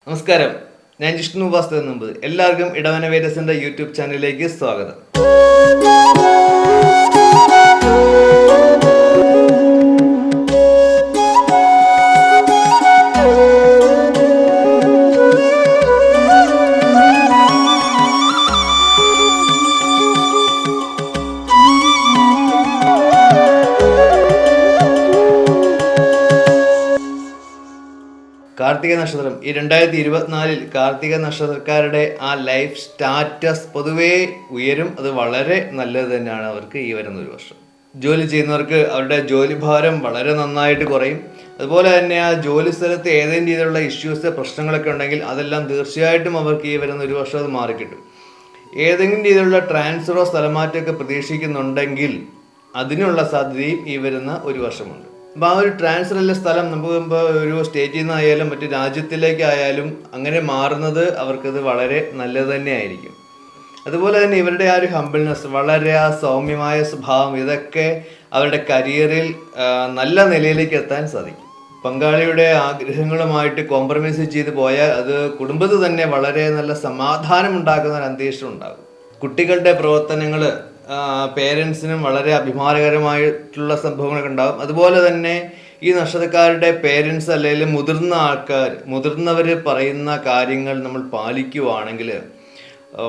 നമസ്കാരം, ഞാൻ ജിഷ്ണു വാസ്തവ. എല്ലാവർക്കും ഇടവന വേദസിന്റെ യൂട്യൂബ് ചാനലിലേക്ക് സ്വാഗതം. കാർത്തിക നക്ഷത്രം ഈ 2024 കാർത്തിക നക്ഷത്രക്കാരുടെ ആ ലൈഫ് സ്റ്റാറ്റസ് പൊതുവേ ഉയരും. അത് വളരെ നല്ലത് തന്നെയാണ് അവർക്ക് ഈ വരുന്ന ഒരു വർഷം. ജോലി ചെയ്യുന്നവർക്ക് അവരുടെ ജോലിഭാരം വളരെ നന്നായിട്ട് കുറയും. അതുപോലെ തന്നെ ആ ജോലി സ്ഥലത്ത് ഏതെങ്കിലും രീതിയിലുള്ള ഇഷ്യൂസ് പ്രശ്നങ്ങളൊക്കെ ഉണ്ടെങ്കിൽ അതെല്ലാം തീർച്ചയായിട്ടും അവർക്ക് ഈ വരുന്ന ഒരു വർഷം അത് മാറിക്കിട്ടും. ഏതെങ്കിലും രീതിയിലുള്ള ട്രാൻസ്ഫറോ സ്ഥലമാറ്റമൊക്കെ പ്രതീക്ഷിക്കുന്നുണ്ടെങ്കിൽ അതിനുള്ള സാധ്യതയും ഈ വരുന്ന ഒരു വർഷമുണ്ട്. അപ്പോൾ ആ ഒരു ട്രാൻസ്ഫറിലെ സ്ഥലം നമുക്ക് ഇപ്പോൾ ഒരു സ്റ്റേറ്റിൽ നിന്നായാലും മറ്റു രാജ്യത്തിലേക്കായാലും അങ്ങനെ മാറുന്നത് അവർക്കത് വളരെ നല്ലത് തന്നെ ആയിരിക്കും. അതുപോലെ തന്നെ ഇവരുടെ ആ ഒരു ഹംബിൾനെസ്, വളരെ ആ സൗമ്യമായ സ്വഭാവം, ഇതൊക്കെ അവരുടെ കരിയറിൽ നല്ല നിലയിലേക്ക് എത്താൻ സാധിക്കും. പങ്കാളിയുടെ ആഗ്രഹങ്ങളുമായിട്ട് കോംപ്രമൈസ് ചെയ്ത് പോയാൽ അത് കുടുംബത്തിൽ തന്നെ വളരെ നല്ല സമാധാനം ഉണ്ടാക്കുന്ന ഒരു അന്തരീക്ഷം ഉണ്ടാകും. കുട്ടികളുടെ പ്രവർത്തനങ്ങൾ പേരൻസിനും വളരെ അഭിമാനകരമായിട്ടുള്ള സംഭവങ്ങളൊക്കെ ഉണ്ടാകും. അതുപോലെ തന്നെ ഈ നക്ഷത്രക്കാരുടെ പേരൻസ് അല്ലെങ്കിൽ മുതിർന്നവർ പറയുന്ന കാര്യങ്ങൾ നമ്മൾ പാലിക്കുവാണെങ്കിൽ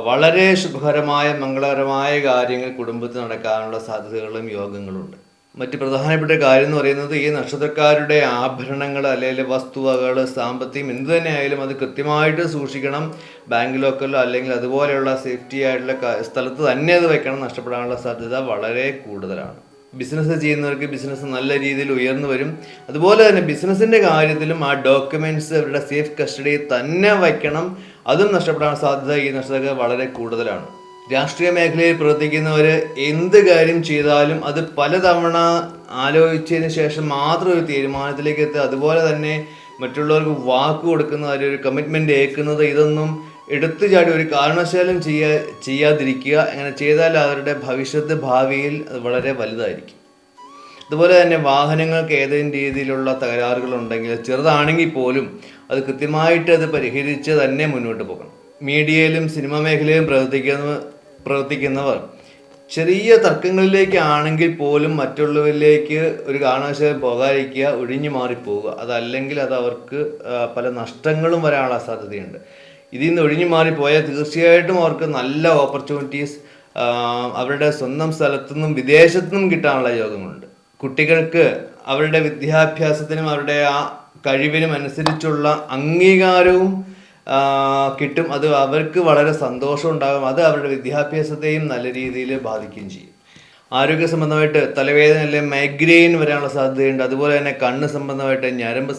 വളരെ ശുഭകരമായ മംഗളകരമായ കാര്യങ്ങൾ കുടുംബത്തിൽ നടക്കാനുള്ള സാധ്യതകളും യോഗങ്ങളുണ്ട്. മറ്റ് പ്രധാനപ്പെട്ട കാര്യം എന്ന് പറയുന്നത് ഈ നക്ഷത്രക്കാരുടെ ആഭരണങ്ങൾ അല്ലെങ്കിൽ വസ്തുവകൾ, സാമ്പത്തികം എന്തു തന്നെ ആയാലും അത് കൃത്യമായിട്ട് സൂക്ഷിക്കണം. ബാങ്ക് ലോക്കറിലോ അല്ലെങ്കിൽ അതുപോലെയുള്ള സേഫ്റ്റി ആയിട്ടുള്ള സ്ഥലത്ത് തന്നെ അത് വെക്കണം. നഷ്ടപ്പെടാനുള്ള സാധ്യത വളരെ കൂടുതലാണ്. ബിസിനസ് ചെയ്യുന്നവർക്ക് ബിസിനസ് നല്ല രീതിയിൽ ഉയർന്നു വരും. അതുപോലെ തന്നെ ബിസിനസ്സിൻ്റെ കാര്യത്തിലും ആ ഡോക്യുമെൻറ്റ്സ് അവരുടെ സേഫ് കസ്റ്റഡിയിൽ തന്നെ വയ്ക്കണം. അതും നഷ്ടപ്പെടാൻ സാധ്യത ഈ നക്ഷത്രക്കാർ വളരെ കൂടുതലാണ്. രാഷ്ട്രീയ മേഖലയിൽ പ്രവർത്തിക്കുന്നവർ എന്ത് കാര്യം ചെയ്താലും അത് പലതവണ ആലോചിച്ചതിന് ശേഷം മാത്രം ഒരു തീരുമാനത്തിലേക്ക് എത്തുക. അതുപോലെ തന്നെ മറ്റുള്ളവർക്ക് വാക്ക് കൊടുക്കുന്ന ഒരു കമ്മിറ്റ്മെൻ്റ് ഏൽക്കുന്നത്, ഇതൊന്നും എടുത്തു ചാടി ഒരു കാരണവശാലും ചെയ്യാതിരിക്കുക. അങ്ങനെ ചെയ്താൽ അവരുടെ ഭാവിയിൽ അത് വളരെ വലുതായിരിക്കും. അതുപോലെ തന്നെ വാഹനങ്ങൾക്ക് ഏതെങ്കിലും രീതിയിലുള്ള തകരാറുകളുണ്ടെങ്കിൽ ചെറുതാണെങ്കിൽ പോലും അത് കൃത്യമായിട്ട് അത് പരിഹരിച്ച് തന്നെ മുന്നോട്ട് പോകണം. മീഡിയയിലും സിനിമ മേഖലയിലും പ്രവർത്തിക്കുന്നവർ ചെറിയ തർക്കങ്ങളിലേക്കാണെങ്കിൽ പോലും മറ്റുള്ളവരിലേക്ക് ഒരു കാരണവശാലും പോകാതിരിക്കുക, ഒഴിഞ്ഞു മാറിപ്പോവുക. അതല്ലെങ്കിൽ അത് അവർക്ക് പല നഷ്ടങ്ങളും വരാനുള്ള സാധ്യതയുണ്ട്. ഇതിൽ നിന്ന് ഒഴിഞ്ഞു മാറിപ്പോയാൽ തീർച്ചയായിട്ടും അവർക്ക് നല്ല ഓപ്പർച്യൂണിറ്റീസ് അവരുടെ സ്വന്തം സ്ഥലത്തുനിന്നും വിദേശത്തുനിന്നും കിട്ടാനുള്ള യോഗങ്ങളുണ്ട്. കുട്ടികൾക്ക് അവരുടെ വിദ്യാഭ്യാസത്തിനും അവരുടെ ആ കഴിവിനും അനുസരിച്ചുള്ള അംഗീകാരവും കിട്ടും. അത് അവർക്ക് വളരെ സന്തോഷം ഉണ്ടാകും. അത് അവരുടെ വിദ്യാഭ്യാസത്തെയും നല്ല രീതിയിൽ ബാധിക്കുകയും ചെയ്യും. ആരോഗ്യ സംബന്ധമായിട്ട് തലവേദന അല്ലെങ്കിൽ മൈഗ്രെയിൻ വരാനുള്ള സാധ്യതയുണ്ട്. അതുപോലെ തന്നെ കണ്ണ് സംബന്ധമായിട്ട് ഞരമ്പ്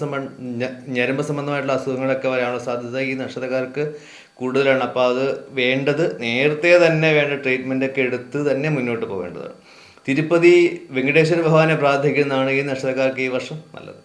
സംബന്ധമായിട്ടുള്ള അസുഖങ്ങളൊക്കെ വരാനുള്ള സാധ്യത ഈ നക്ഷത്രക്കാർക്ക് കൂടുതലാണ്. അപ്പോൾ അത് വേണ്ടത് നേരത്തെ തന്നെ വേണ്ട ട്രീറ്റ്മെൻറ്റൊക്കെ എടുത്ത് തന്നെ മുന്നോട്ട് പോകേണ്ടതാണ്. തിരുപ്പതി വെങ്കടേശ്വര ഭഗവാനെ പ്രാർത്ഥിക്കുന്നതാണ് ഈ നക്ഷത്രക്കാർക്ക് ഈ വർഷം നല്ലത്.